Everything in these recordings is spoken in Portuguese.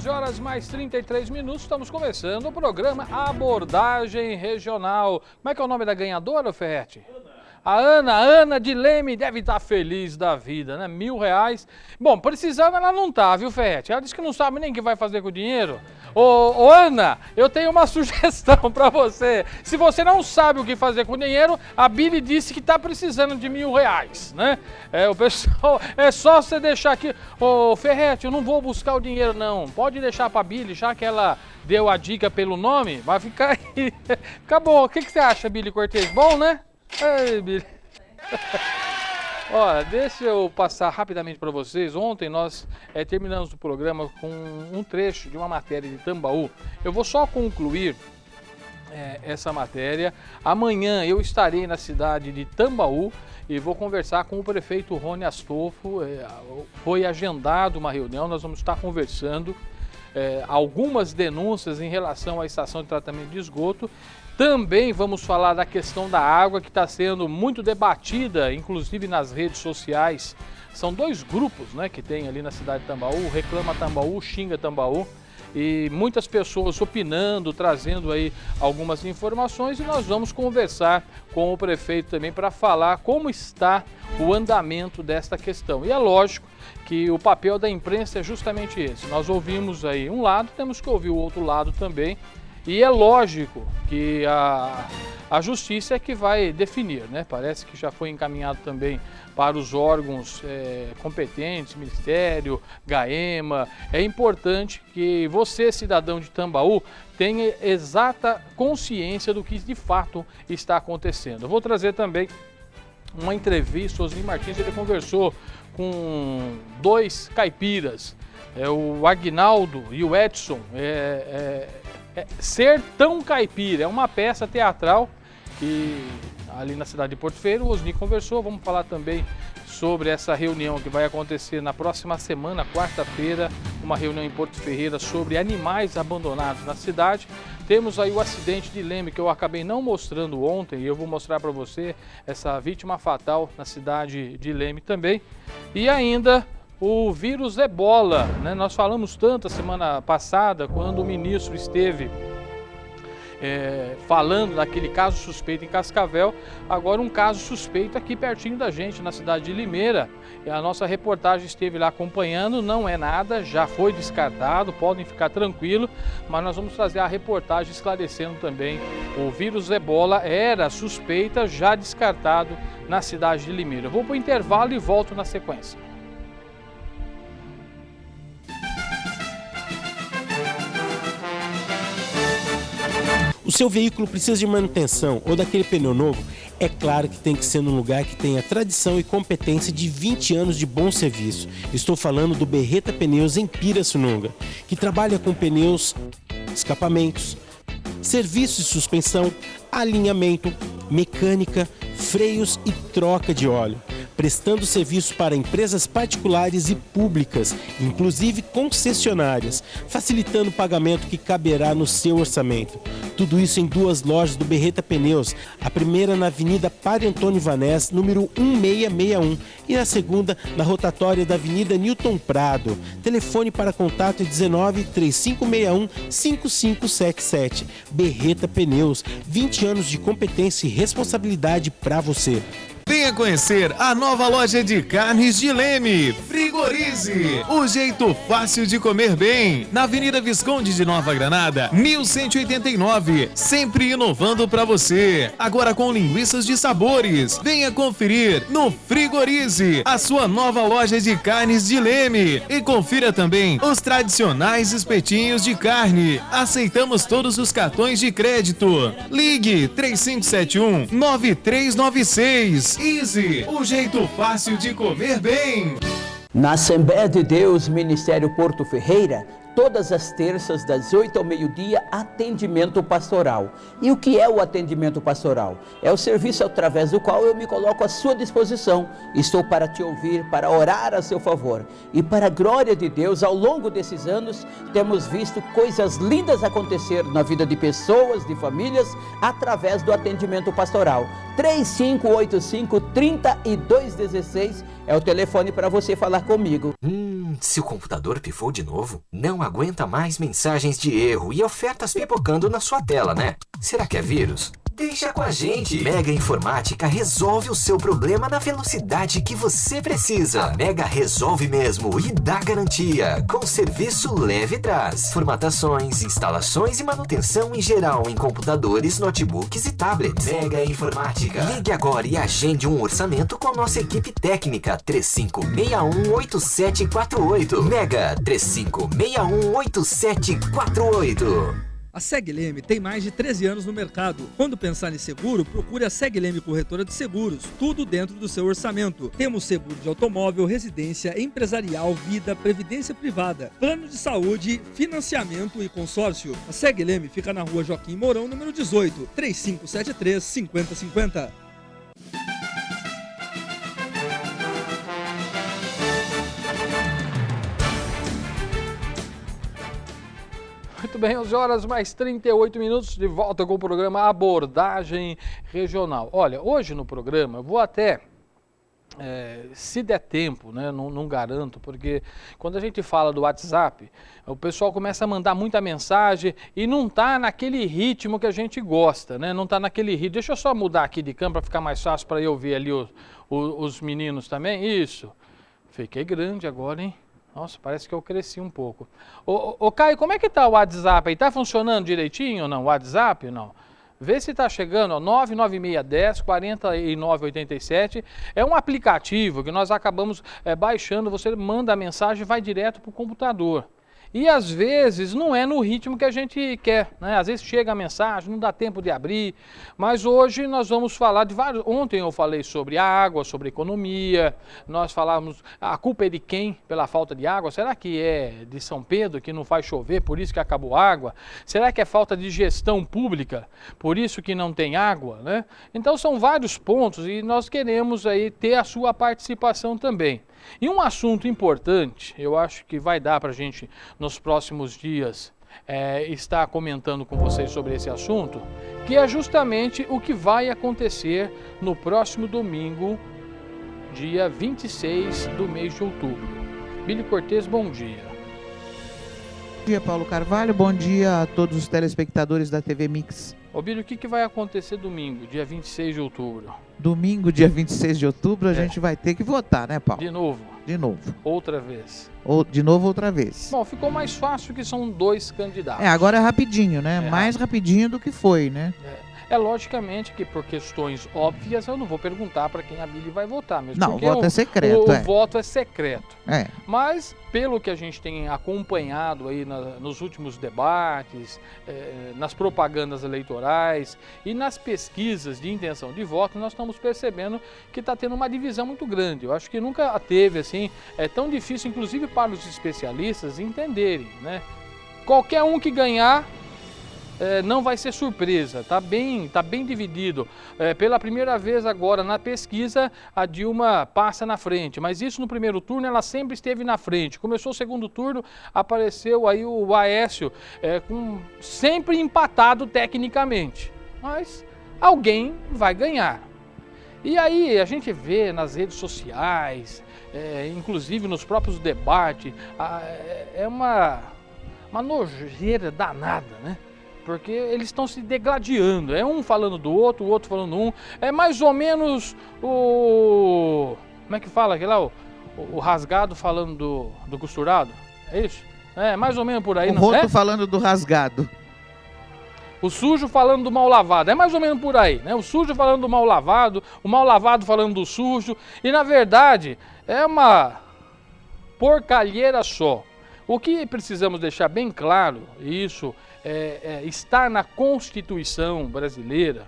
Horas mais 33 minutos, estamos começando o programa Abordagem Regional. Como é que é o nome da ganhadora, Ferretti? A Ana de Leme deve estar feliz da vida, né? R$1.000. Bom, precisando ela não tá, viu, Ferretti? Ela disse que não sabe nem o que vai fazer com o dinheiro. Ô, Ana, eu tenho uma sugestão para você. Se você não sabe o que fazer com o dinheiro, a Billy disse que tá precisando de R$1.000, né? O pessoal, é só você deixar aqui. Ô, Ferretti, eu não vou buscar o dinheiro, não. Pode deixar pra Billy, já que ela deu a dica pelo nome, vai ficar aí. Fica bom. O que você acha, Billy Cortez? Bom, né? Ei, Billy. Olha, deixa eu passar rapidamente para vocês. Ontem nós terminamos o programa com um trecho de uma matéria de Tambaú. Eu vou só concluir essa matéria. Amanhã eu estarei na cidade de Tambaú e vou conversar com o prefeito Rony Astolfo. Foi agendada uma reunião, nós vamos estar conversando algumas denúncias em relação à estação de tratamento de esgoto. Também vamos falar da questão da água, que está sendo muito debatida, inclusive nas redes sociais. São dois grupos, né, que tem ali na cidade de Tambaú, Reclama Tambaú, Xinga Tambaú, e muitas pessoas opinando, trazendo aí algumas informações, e nós vamos conversar com o prefeito também para falar como está o andamento desta questão. E é lógico que o papel da imprensa é justamente esse. Nós ouvimos aí um lado, temos que ouvir o outro lado também. E é lógico que a justiça é que vai definir, né? Parece que já foi encaminhado também para os órgãos competentes, Ministério, GAEMA. É importante que você, cidadão de Tambaú, tenha exata consciência do que de fato está acontecendo. Eu vou trazer também uma entrevista, o Osni Martins, ele conversou com dois caipiras, o Agnaldo e o Edson. Sertão Caipira é uma peça teatral que ali na cidade de Porto Ferreira o Osni conversou. Vamos falar também sobre essa reunião que vai acontecer na próxima semana, quarta-feira, uma reunião em Porto Ferreira sobre animais abandonados na cidade. Temos aí o acidente de Leme que eu acabei não mostrando ontem e eu vou mostrar para você essa vítima fatal na cidade de Leme também. E ainda o vírus Ebola, né? Nós falamos tanto a semana passada, quando o ministro esteve falando daquele caso suspeito em Cascavel, agora um caso suspeito aqui pertinho da gente, na cidade de Limeira. E a nossa reportagem esteve lá acompanhando, não é nada, já foi descartado, podem ficar tranquilos, mas nós vamos trazer a reportagem esclarecendo também. O vírus Ebola era suspeita, já descartado na cidade de Limeira. Eu vou para o intervalo e volto na sequência. O seu veículo precisa de manutenção ou daquele pneu novo? É claro que tem que ser num lugar que tenha tradição e competência de 20 anos de bom serviço. Estou falando do Berreta Pneus em Pirassununga, que trabalha com pneus, escapamentos, serviços de suspensão, alinhamento, mecânica, freios e troca de óleo, prestando serviço para empresas particulares e públicas, inclusive concessionárias, facilitando o pagamento que caberá no seu orçamento. Tudo isso em duas lojas do Berreta Pneus, a primeira na Avenida Padre Antônio Vanés, número 1661, e a segunda na rotatória da Avenida Newton Prado. Telefone para contato é 19-3561-5577. Berreta Pneus, 20 anos de competência e responsabilidade para você. Venha conhecer a nova loja de carnes de Leme, Frigorize, o jeito fácil de comer bem, na Avenida Visconde de Nova Granada, 1189, sempre inovando para você, agora com linguiças de sabores. Venha conferir no Frigorize, a sua nova loja de carnes de Leme, e confira também os tradicionais espetinhos de carne. Aceitamos todos os cartões de crédito. Ligue 3571-9396. Easy, o jeito fácil de comer bem. Na Assembleia de Deus, Ministério Porto Ferreira, todas as terças, das 8 ao meio-dia, atendimento pastoral. E o que é o atendimento pastoral? É o serviço através do qual eu me coloco à sua disposição. Estou para te ouvir, para orar a seu favor. E para a glória de Deus, ao longo desses anos, temos visto coisas lindas acontecer na vida de pessoas, de famílias, através do atendimento pastoral. 3585-3216 é o telefone para você falar comigo. Se o computador pifou de novo, não aguenta mais mensagens de erro e ofertas pipocando na sua tela, né? Será que é vírus? Deixa com a gente! Mega Informática resolve o seu problema na velocidade que você precisa. A Mega resolve mesmo e dá garantia, com serviço leve trás. Formatações, instalações e manutenção em geral em computadores, notebooks e tablets. Mega Informática. Ligue agora e agende um orçamento com nossa equipe técnica 3561-8748. Mega 3561-8748. A Segleme tem mais de 13 anos no mercado. Quando pensar em seguro, procure a Segleme Corretora de Seguros. Tudo dentro do seu orçamento. Temos seguro de automóvel, residência, empresarial, vida, previdência privada, plano de saúde, financiamento e consórcio. A Segleme fica na rua Joaquim Mourão, número 18, 3573-5050. Muito bem, 11 horas mais 38 minutos, de volta com o programa Abordagem Regional. Olha, hoje no programa eu vou até, se der tempo, né, não garanto, porque quando a gente fala do WhatsApp, o pessoal começa a mandar muita mensagem e não está naquele ritmo que a gente gosta, né? Não está naquele ritmo. Deixa eu só mudar aqui de câmera para ficar mais fácil para eu ver ali os meninos também. Isso, fiquei grande agora, hein? Nossa, parece que eu cresci um pouco. Ô Caio, como é que tá o WhatsApp aí? Tá funcionando direitinho ou não? O WhatsApp ou não? Vê se tá chegando, ó, 99610-4987. É um aplicativo que nós acabamos baixando. Você manda a mensagem e vai direto para o computador. E às vezes não é no ritmo que a gente quer, né? Às vezes chega a mensagem, não dá tempo de abrir, mas hoje nós vamos falar de vários... Ontem eu falei sobre água, sobre economia, nós falamos, a culpa é de quem pela falta de água? Será que é de São Pedro que não faz chover, por isso que acabou a água? Será que é falta de gestão pública, por isso que não tem água, né? Então são vários pontos e nós queremos aí ter a sua participação também. E um assunto importante, eu acho que vai dar para a gente nos próximos dias estar comentando com vocês sobre esse assunto, que é justamente o que vai acontecer no próximo domingo, dia 26 do mês de outubro. Billy Cortez, bom dia. Bom dia, Paulo Carvalho, bom dia a todos os telespectadores da TV Mix. Ô Billy, o que vai acontecer domingo, dia 26 de outubro? Domingo, dia 26 de outubro, a gente vai ter que votar, né, Paulo? De novo? De novo. Outra vez? De novo, outra vez. Bom, ficou mais fácil que são 2 candidatos. Agora é rapidinho, né? Mais rapidinho do que foi, né? Logicamente que por questões óbvias eu não vou perguntar para quem a Billy vai votar. Mesmo não, o voto é secreto. O voto é secreto. É. Mas, pelo que a gente tem acompanhado aí nos últimos debates, nas propagandas eleitorais e nas pesquisas de intenção de voto, nós estamos percebendo que está tendo uma divisão muito grande. Eu acho que nunca teve assim, é tão difícil, inclusive para os especialistas, entenderem, né? Qualquer um que ganhar... não vai ser surpresa, tá bem dividido. Pela primeira vez agora na pesquisa, a Dilma passa na frente, mas isso no primeiro turno ela sempre esteve na frente. Começou o segundo turno, apareceu aí o Aécio, sempre empatado tecnicamente, mas alguém vai ganhar. E aí a gente vê nas redes sociais, inclusive nos próprios debates, é uma nojeira danada, né? Porque eles estão se degladiando, um falando do outro, o outro falando um, é mais ou menos como é que fala aquele lá, o rasgado falando do costurado, é isso? É mais ou menos por aí, não é? O roto falando do rasgado. O sujo falando do mal lavado, é mais ou menos por aí, né? O sujo falando do mal lavado, o mal lavado falando do sujo, e na verdade é uma porcalheira só. O que precisamos deixar bem claro, isso está na Constituição brasileira,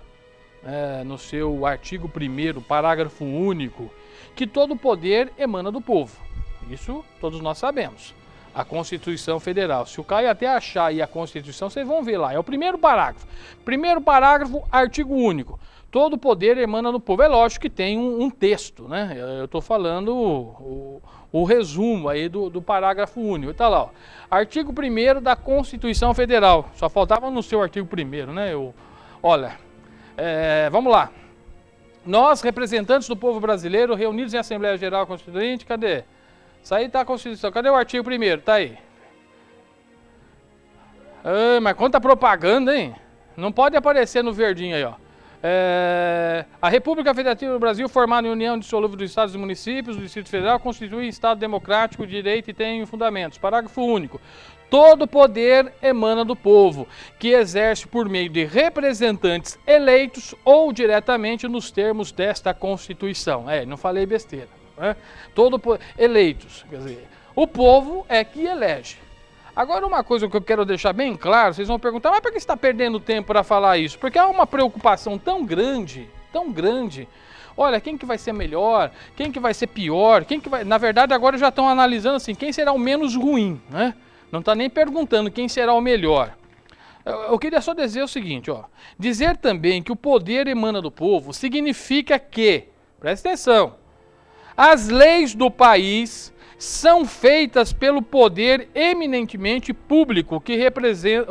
no seu artigo 1º, parágrafo único, que todo poder emana do povo. Isso todos nós sabemos. A Constituição Federal. Se o Caio até achar aí a Constituição, vocês vão ver lá. É o primeiro parágrafo. Primeiro parágrafo, artigo único. Todo poder emana do povo. É lógico que tem um texto, né? Eu estou falando o resumo aí do parágrafo único. Está lá, ó. Artigo 1º da Constituição Federal. Só faltava no seu artigo 1º, né? Olha, vamos lá. Nós, representantes do povo brasileiro, reunidos em Assembleia Geral Constituinte, cadê? Isso aí tá a Constituição. Cadê o artigo 1º? Tá aí. Mas quanta propaganda, hein? Não pode aparecer no verdinho aí, ó. A República Federativa do Brasil, formada em união dissolúvel dos Estados e municípios do Distrito Federal, constitui Estado democrático, de direito e tem fundamentos. Parágrafo único. Todo poder emana do povo, que exerce por meio de representantes eleitos ou diretamente nos termos desta Constituição. Não falei besteira. Né? Eleitos. Quer dizer, o povo é que elege. Agora, uma coisa que eu quero deixar bem claro, vocês vão perguntar, mas por que você está perdendo tempo para falar isso? Porque há uma preocupação tão grande, olha, quem que vai ser melhor, quem que vai ser pior, quem que vai... Na verdade, agora já estão analisando assim, quem será o menos ruim, né? Não está nem perguntando quem será o melhor. Eu queria só dizer o seguinte, ó. Dizer também que o poder emana do povo significa que, presta atenção, as leis do país são feitas pelo poder eminentemente político que representa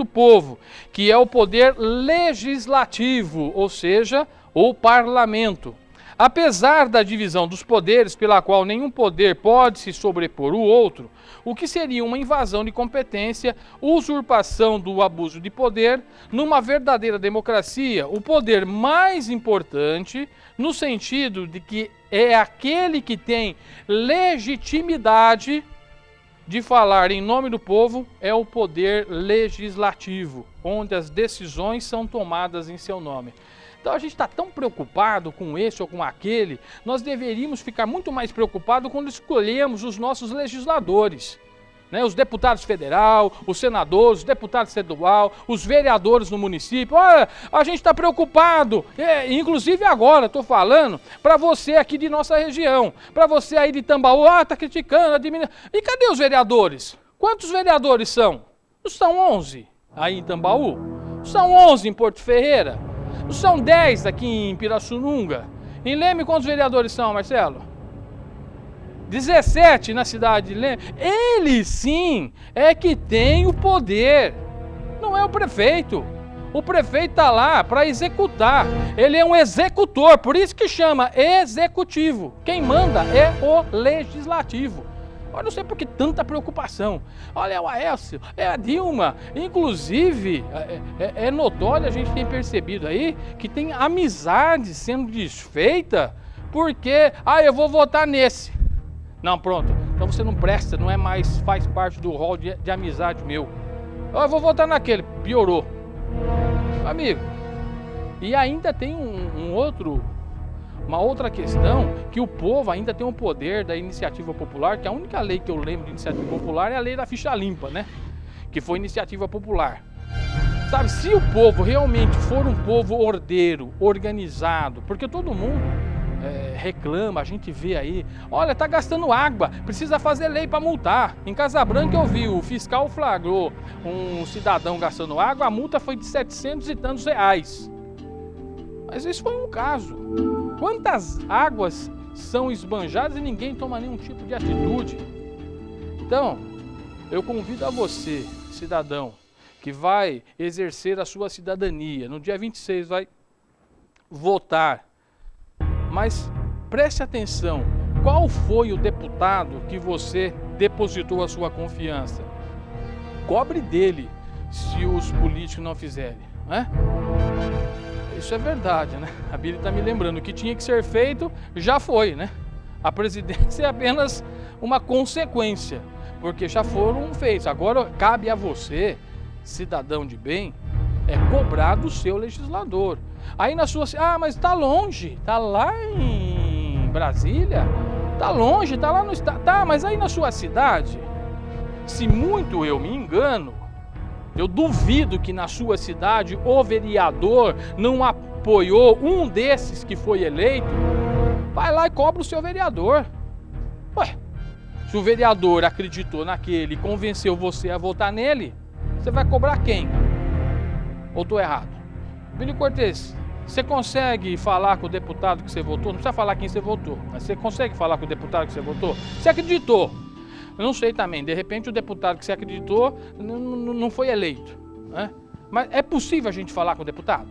o povo, que é o poder legislativo, ou seja, o parlamento. Apesar da divisão dos poderes, pela qual nenhum poder pode se sobrepor o outro, o que seria uma invasão de competência, usurpação do abuso de poder, numa verdadeira democracia, o poder mais importante, no sentido de que é aquele que tem legitimidade de falar em nome do povo, é o poder legislativo, onde as decisões são tomadas em seu nome. Então a gente está tão preocupado com esse ou com aquele, nós deveríamos ficar muito mais preocupados quando escolhemos os nossos legisladores. Né? Os deputados federal, os senadores, os deputados estadual, os vereadores no município. Olha, a gente está preocupado, inclusive agora estou falando para você aqui de nossa região, para você aí de Tambaú, está criticando, e cadê os vereadores? Quantos vereadores são? Não são 11 aí em Tambaú? Não são 11 em Porto Ferreira? Não são 10 aqui em Pirassununga? Em Leme, quantos vereadores são, Marcelo? 17 na cidade de Leme. Ele sim é que tem o poder, não é o prefeito. O prefeito está lá para executar. Ele é um executor, por isso que chama executivo. Quem manda é o legislativo. Eu não sei por que tanta preocupação. Olha, é o Aécio, é a Dilma. Inclusive, é notório, a gente tem percebido aí, que tem amizade sendo desfeita porque, eu vou votar nesse. Não, pronto, então você não presta, não é mais, faz parte do rol de amizade meu. Eu vou votar naquele, piorou. Amigo, e ainda tem uma outra questão, que o povo ainda tem o poder da iniciativa popular, que a única lei que eu lembro de iniciativa popular é a lei da ficha limpa, né? Que foi iniciativa popular. Sabe, se o povo realmente for um povo ordeiro, organizado, porque todo mundo reclama, a gente vê aí, olha, tá gastando água, precisa fazer lei para multar. Em Casabranca eu vi, o fiscal flagrou um cidadão gastando água, a multa foi de 700 e tantos reais. Mas isso foi um caso. Quantas águas são esbanjadas e ninguém toma nenhum tipo de atitude? Então, eu convido a você, cidadão, que vai exercer a sua cidadania, no dia 26 vai votar. Mas preste atenção, qual foi o deputado que você depositou a sua confiança? Cobre dele se os políticos não fizerem, né? Isso é verdade, né? A Bíblia está me lembrando, o que tinha que ser feito já foi, né? A presidência é apenas uma consequência, porque já foram feitos. Agora cabe a você, cidadão de bem, cobrar do seu legislador. Aí na sua... mas está longe, está lá em Brasília, está longe, está lá no estado. Tá, mas aí na sua cidade, se muito eu me engano, eu duvido que na sua cidade o vereador não apoiou um desses que foi eleito. Vai lá e cobra o seu vereador. Ué, se o vereador acreditou naquele e convenceu você a votar nele, você vai cobrar quem? Ou estou errado? Billy Cortez, você consegue falar com o deputado que você votou? Não precisa falar quem você votou, mas você consegue falar com o deputado que você votou? Você acreditou? Eu não sei também, de repente o deputado que você acreditou não foi eleito, né? Mas é possível a gente falar com o deputado?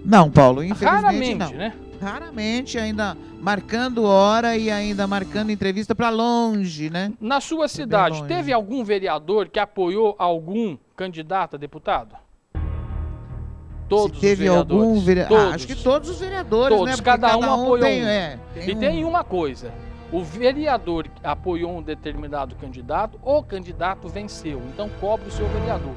Não, Paulo, infelizmente Raramente, não. né? Raramente, ainda marcando hora e ainda marcando entrevista para longe, né? Na sua cidade, teve algum vereador que apoiou algum candidato a deputado? Todos Se teve os vereadores. algum vereador. Todos. Acho que todos os vereadores, Todos, né? Porque cada um apoiou tem, um. Tem uma coisa, o vereador apoiou um determinado candidato, o candidato venceu, então cobre o seu vereador.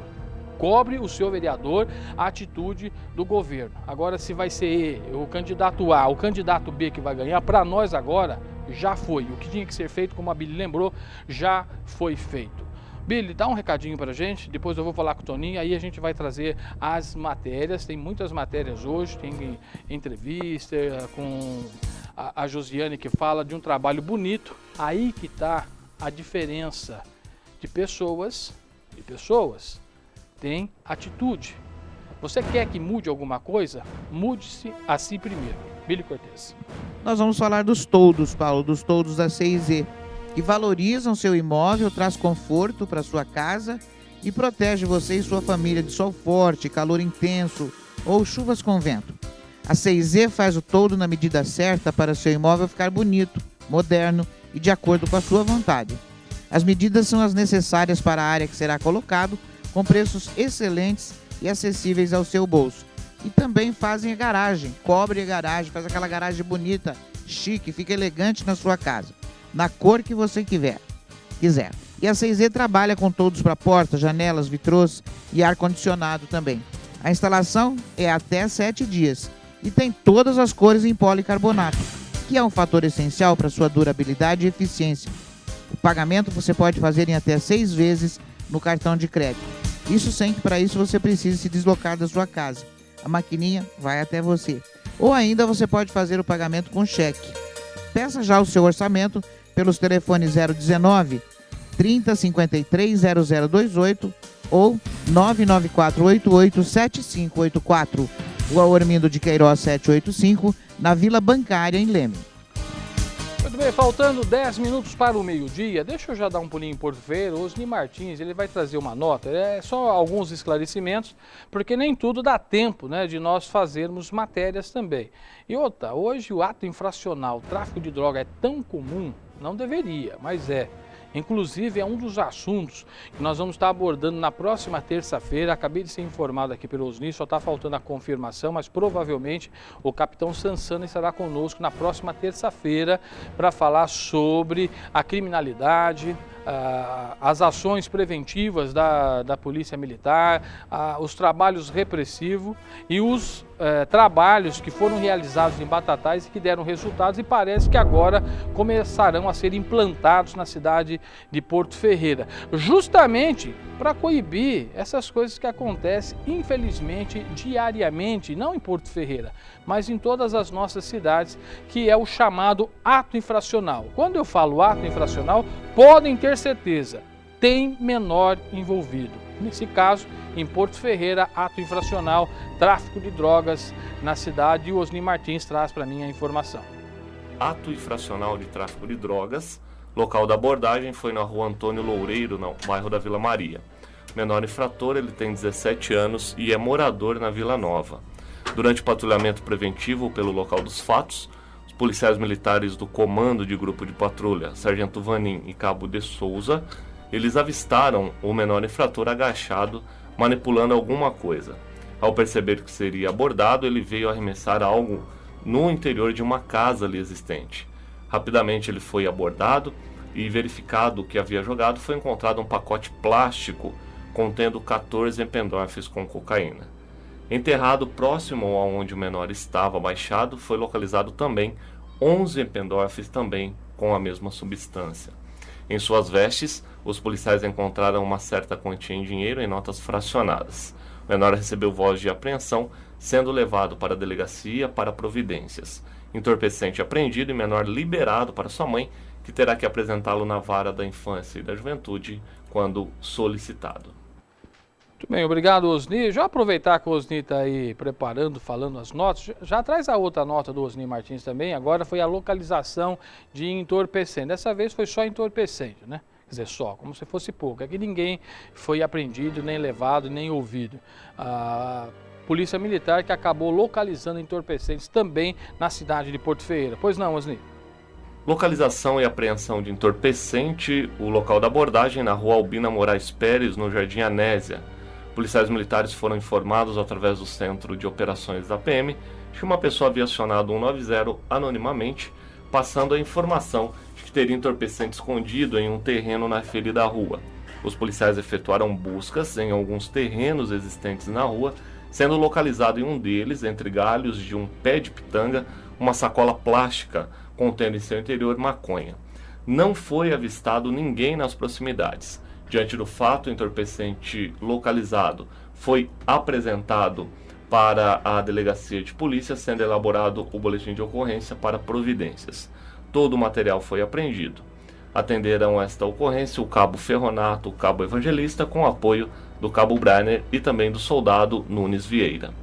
Cobre o seu vereador a atitude do governo. Agora, se vai ser o candidato A, o candidato B que vai ganhar, para nós agora já foi. O que tinha que ser feito, como a Billy lembrou, já foi feito. Billy, dá um recadinho pra gente, depois eu vou falar com o Toninho, aí a gente vai trazer as matérias, tem muitas matérias hoje, tem entrevista com a Josiane que fala de um trabalho bonito, aí que tá a diferença de pessoas e pessoas. Tem atitude. Você quer que mude alguma coisa? Mude-se a si primeiro. Billy Cortez. Nós vamos falar dos toldos, Paulo, dos toldos da CIZ, que valorizam seu imóvel, traz conforto para sua casa e protege você e sua família de sol forte, calor intenso ou chuvas com vento. A CIZ faz o toldo na medida certa para seu imóvel ficar bonito, moderno e de acordo com a sua vontade. As medidas são as necessárias para a área que será colocado, com preços excelentes e acessíveis ao seu bolso. E também fazem a garagem, cobre a garagem, faz aquela garagem bonita, chique, fica elegante na sua casa, na cor que você quiser. E a CIZ trabalha com toldos para portas, janelas, vitrôs e ar-condicionado também. A instalação é até 7 dias e tem todas as cores em policarbonato, que é um fator essencial para sua durabilidade e eficiência. O pagamento você pode fazer em até 6 vezes no cartão de crédito. Isso sem que para isso você precise se deslocar da sua casa. A maquininha vai até você. Ou ainda você pode fazer o pagamento com cheque. Peça já o seu orçamento pelos telefones 019 3053 0028 ou 99488 7584. Rua Ormindo de Queiroz 785, na Vila Bancária, em Leme. Muito bem, faltando 10 minutos para o meio-dia, deixa eu já dar um pulinho em Porto Ferreira. O Osni Martins, ele vai trazer uma nota, só alguns esclarecimentos, porque nem tudo dá tempo, né, de nós fazermos matérias também. E outra, hoje o ato infracional, o tráfico de droga é tão comum, não deveria, mas é. Inclusive, é um dos assuntos que nós vamos estar abordando na próxima terça-feira. Acabei de ser informado aqui pelo Osni, só está faltando a confirmação, mas provavelmente o capitão Sansana estará conosco na próxima terça-feira para falar sobre a criminalidade, as ações preventivas da Polícia Militar, os trabalhos repressivos e os trabalhos que foram realizados em Batatais e que deram resultados e parece que agora começarão a ser implantados na cidade de Porto Ferreira, justamente para coibir essas coisas que acontecem, infelizmente, diariamente, não em Porto Ferreira, mas em todas as nossas cidades, que é o chamado ato infracional. Quando eu falo ato infracional, podem ter certeza, tem menor envolvido. Nesse caso, em Porto Ferreira, ato infracional, tráfico de drogas na cidade, e o Osni Martins traz para mim a informação. Ato infracional de tráfico de drogas, local da abordagem foi na rua Antônio Loureiro, no bairro da Vila Maria. O menor infrator, ele tem 17 anos e é morador na Vila Nova. Durante o patrulhamento preventivo pelo local dos fatos, os policiais militares do Comando de Grupo de Patrulha, Sargento Vanim e Cabo de Souza, eles avistaram o menor infrator agachado, manipulando alguma coisa. Ao perceber que seria abordado, ele veio arremessar algo no interior de uma casa ali existente. Rapidamente ele foi abordado e, verificado o que havia jogado, foi encontrado um pacote plástico contendo 14 Eppendorfs com cocaína. Enterrado próximo a onde o menor estava abaixado, foi localizado também 11 Eppendorfs também com a mesma substância. Em suas vestes, os policiais encontraram uma certa quantia em dinheiro em notas fracionadas. O menor recebeu voz de apreensão, sendo levado para a delegacia para providências. Entorpecente apreendido e menor liberado para sua mãe, que que terá que apresentá-lo na vara da infância e da juventude quando solicitado. Muito bem, obrigado, Osni. Já aproveitar que o Osni está aí preparando, falando as notas, já traz a outra nota do Osni Martins também. Agora foi a localização de entorpecente. Dessa vez foi só entorpecente, né? Quer dizer, só, como se fosse pouco. É que ninguém foi apreendido, nem levado, nem ouvido. A Polícia Militar que acabou localizando entorpecentes também na cidade de Porto Ferreira. Pois não, Osni? Localização e apreensão de entorpecente, o local da abordagem na rua Albina Moraes Pérez, no Jardim Anésia. Policiais militares foram informados através do Centro de Operações da PM que uma pessoa havia acionado 190 anonimamente, passando a informação de que teria entorpecente escondido em um terreno na referida rua. Os policiais efetuaram buscas em alguns terrenos existentes na rua, sendo localizado em um deles, entre galhos de um pé de pitanga, uma sacola plástica contendo em seu interior maconha. Não foi avistado ninguém nas proximidades. Diante do fato, o entorpecente localizado foi apresentado para a delegacia de polícia, sendo elaborado o boletim de ocorrência para providências. Todo o material foi apreendido. Atenderam esta ocorrência o cabo Ferronato, o cabo Evangelista, com apoio do cabo Brainer e também do soldado Nunes Vieira.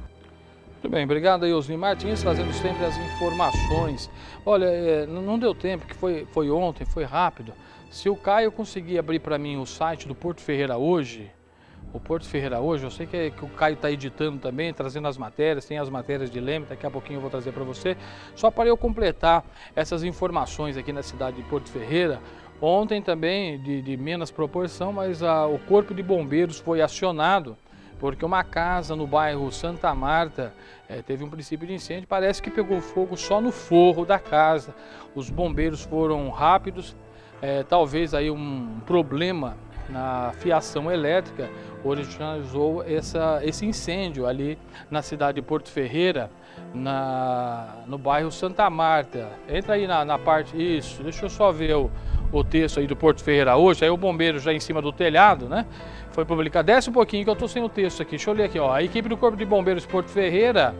Muito bem, obrigado aí, Osni Martins, trazendo sempre as informações. Olha, não deu tempo, que foi ontem, foi rápido. Se o Caio conseguir abrir para mim o site do Porto Ferreira hoje, eu sei que o Caio está editando também, trazendo as matérias, tem as matérias de Leme, daqui a pouquinho eu vou trazer para você. Só para eu completar essas informações aqui na cidade de Porto Ferreira, ontem também, de menos proporção, mas o Corpo de Bombeiros foi acionado, porque uma casa no bairro Santa Marta teve um princípio de incêndio, parece que pegou fogo só no forro da casa. Os bombeiros foram rápidos, talvez aí um problema na fiação elétrica originalizou esse incêndio ali na cidade de Porto Ferreira, no bairro Santa Marta. Entra aí na parte, isso, deixa eu só ver o texto aí do Porto Ferreira hoje, aí o bombeiro já em cima do telhado, né? Foi publicado, desce um pouquinho que eu estou sem o texto aqui, deixa eu ler aqui, ó. A equipe do Corpo de Bombeiros de Porto Ferreira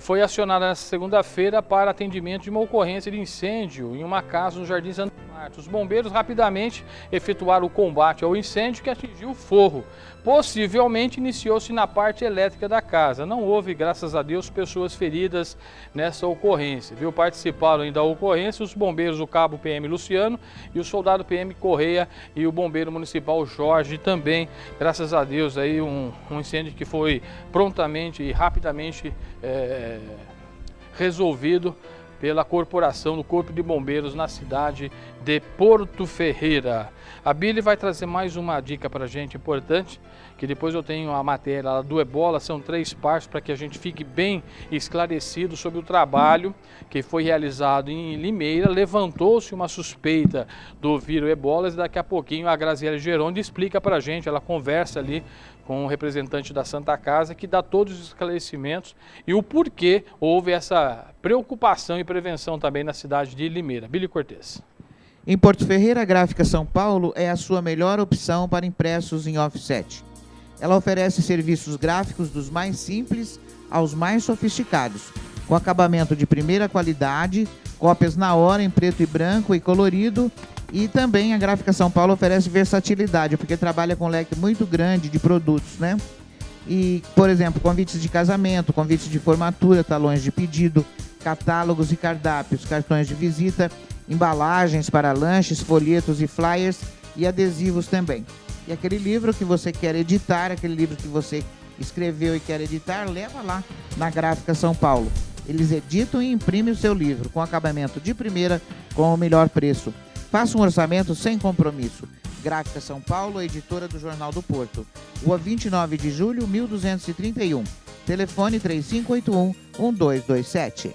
foi acionada nesta segunda-feira para atendimento de uma ocorrência de incêndio em uma casa no Jardim Santa Marta. Os bombeiros rapidamente efetuaram o combate ao incêndio que atingiu o forro. Possivelmente iniciou-se na parte elétrica da casa. Não houve, graças a Deus, pessoas feridas nessa ocorrência. Participaram ainda da ocorrência os bombeiros, o cabo PM Luciano e o soldado PM Correia e o bombeiro municipal Jorge também. Graças a Deus, aí um incêndio que foi prontamente e rapidamente resolvido pela corporação do Corpo de Bombeiros na cidade de Porto Ferreira. A Billy vai trazer mais uma dica para a gente importante, que depois eu tenho a matéria do Ebola, são 3 partes para que a gente fique bem esclarecido sobre o trabalho que foi realizado em Limeira. Levantou-se uma suspeita do vírus Ebola e daqui a pouquinho a Graziela Geronde explica para a gente, ela conversa ali com o representante da Santa Casa, que dá todos os esclarecimentos e o porquê houve essa preocupação e prevenção também na cidade de Limeira. Billy Cortez. Em Porto Ferreira, a Gráfica São Paulo é a sua melhor opção para impressos em offset. Ela oferece serviços gráficos dos mais simples aos mais sofisticados, com acabamento de primeira qualidade, cópias na hora em preto e branco e colorido. E também a Gráfica São Paulo oferece versatilidade, porque trabalha com um leque muito grande de produtos, né? E, por exemplo, convites de casamento, convites de formatura, talões de pedido, catálogos e cardápios, cartões de visita, embalagens para lanches, folhetos e flyers e adesivos também. E aquele livro que você quer editar, aquele livro que você escreveu e quer editar, leva lá na Gráfica São Paulo. Eles editam e imprimem o seu livro com acabamento de primeira, com o melhor preço. Faça um orçamento sem compromisso. Gráfica São Paulo, editora do Jornal do Porto. Rua 29 de julho, 1231. Telefone 3581-1227.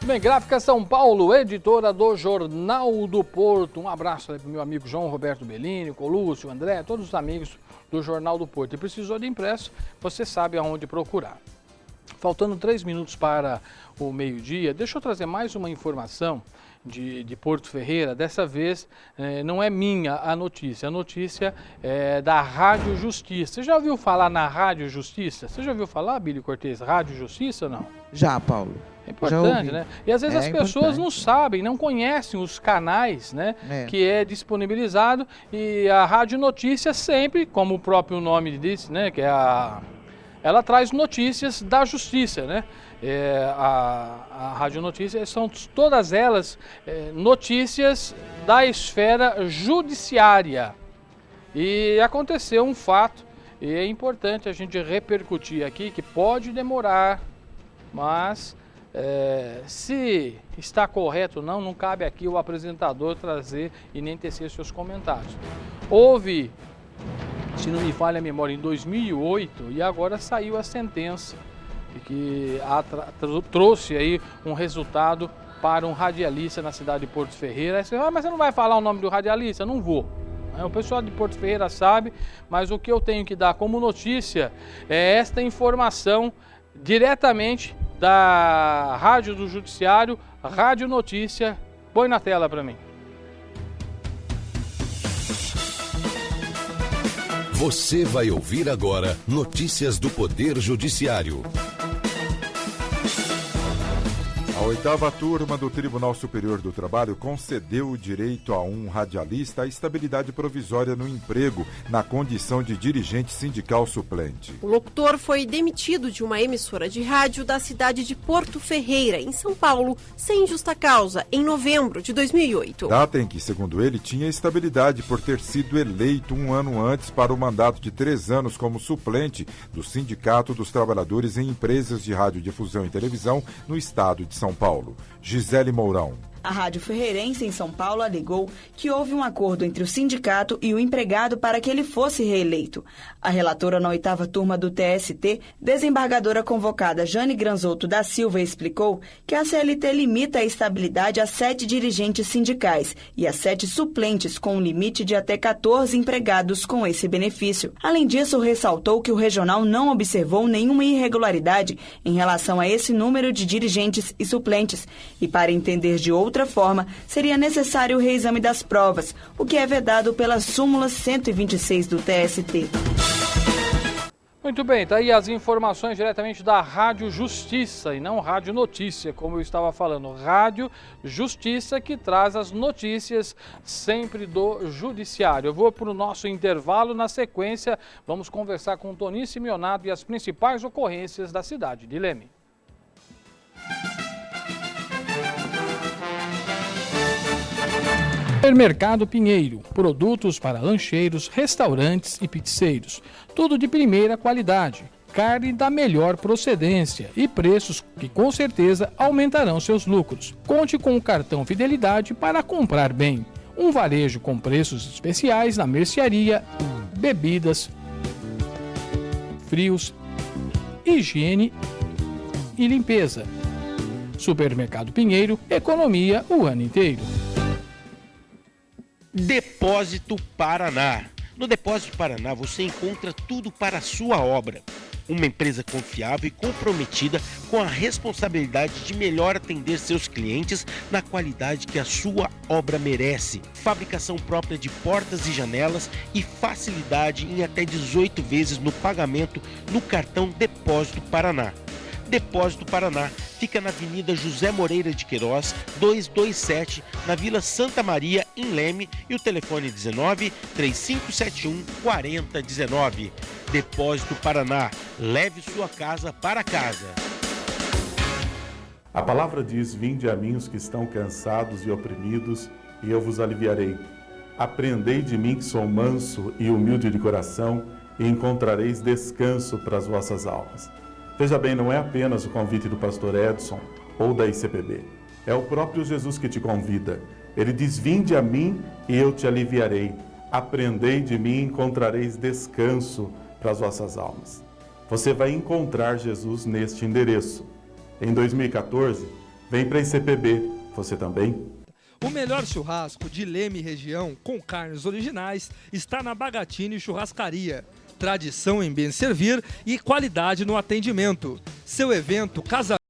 Bem, Gráfica São Paulo, editora do Jornal do Porto. Um abraço para o meu amigo João Roberto Bellini, o Lúcio, o André, todos os amigos do Jornal do Porto. E precisou de impresso, você sabe aonde procurar. Faltando 3 minutos para o meio-dia, deixa eu trazer mais uma informação de Porto Ferreira. Dessa vez não é minha a notícia é da Rádio Justiça. Você já ouviu falar na Rádio Justiça? Você já ouviu falar, Bílio Cortez, Rádio Justiça ou não? Já, Paulo. É importante, né? E às vezes as pessoas não sabem, não conhecem os canais, né? Que é disponibilizado, e a Rádio Notícia sempre, como o próprio nome diz, né? Que é ela traz notícias da justiça, né? A Rádio Notícias são todas elas notícias da esfera judiciária. E aconteceu um fato, e é importante a gente repercutir aqui, que pode demorar, mas se está correto ou não cabe aqui o apresentador trazer e nem tecer seus comentários. Houve, se não me falha a memória, em 2008, e agora saiu a sentença, que trouxe aí um resultado para um radialista na cidade de Porto Ferreira. Aí você fala, mas você não vai falar o nome do radialista? Não vou. O pessoal de Porto Ferreira sabe, mas o que eu tenho que dar como notícia é esta informação diretamente da Rádio do Judiciário, Rádio Notícia. Põe na tela para mim. Você vai ouvir agora notícias do Poder Judiciário. A 8ª turma do Tribunal Superior do Trabalho concedeu o direito a um radialista a estabilidade provisória no emprego, na condição de dirigente sindical suplente. O locutor foi demitido de uma emissora de rádio da cidade de Porto Ferreira, em São Paulo, sem justa causa, em novembro de 2008. Data em que, segundo ele, tinha estabilidade por ter sido eleito um ano antes para o mandato de 3 anos como suplente do Sindicato dos Trabalhadores em Empresas de Radiodifusão e Televisão no estado de São Paulo. Gisele Mourão. A Rádio Ferreirense em São Paulo alegou que houve um acordo entre o sindicato e o empregado para que ele fosse reeleito. A relatora na 8ª turma do TST, desembargadora convocada Jane Granzotto da Silva, explicou que a CLT limita a estabilidade a 7 dirigentes sindicais e a 7 suplentes, com um limite de até 14 empregados com esse benefício. Além disso, ressaltou que o regional não observou nenhuma irregularidade em relação a esse número de dirigentes e suplentes, e para entender de outra forma, seria necessário o reexame das provas, o que é vedado pela súmula 126 do TST. Muito bem, tá aí as informações diretamente da Rádio Justiça e não Rádio Notícia, como eu estava falando. Rádio Justiça, que traz as notícias sempre do Judiciário. Eu vou para o nosso intervalo, na sequência vamos conversar com o Toninho Simeonato e as principais ocorrências da cidade de Leme. Supermercado Pinheiro, produtos para lancheiros, restaurantes e pizzeiros, tudo de primeira qualidade, carne da melhor procedência e preços que com certeza aumentarão seus lucros. Conte com o cartão Fidelidade para comprar bem. Um varejo com preços especiais na mercearia, bebidas, frios, higiene e limpeza. Supermercado Pinheiro, economia o ano inteiro. Depósito Paraná. No Depósito Paraná você encontra tudo para a sua obra. Uma empresa confiável e comprometida com a responsabilidade de melhor atender seus clientes na qualidade que a sua obra merece. Fabricação própria de portas e janelas e facilidade em até 18 vezes no pagamento no cartão Depósito Paraná. Depósito Paraná fica na Avenida José Moreira de Queiroz, 227, na Vila Santa Maria, em Leme, e o telefone 19 3571 4019. Depósito Paraná, leve sua casa para casa. A palavra diz: vinde a mim os que estão cansados e oprimidos, e eu vos aliviarei. Aprendei de mim, que sou manso e humilde de coração, e encontrareis descanso para as vossas almas. Veja bem, não é apenas o convite do pastor Edson ou da ICPB. É o próprio Jesus que te convida. Ele diz: vinde a mim e eu te aliviarei. Aprendei de mim e encontrareis descanso para as vossas almas. Você vai encontrar Jesus neste endereço. Em 2014, vem para a ICPB. Você também? O melhor churrasco de Leme e região, com carnes originais, está na Bagatini Churrascaria. Tradição em bem servir e qualidade no atendimento. Seu evento, casamento,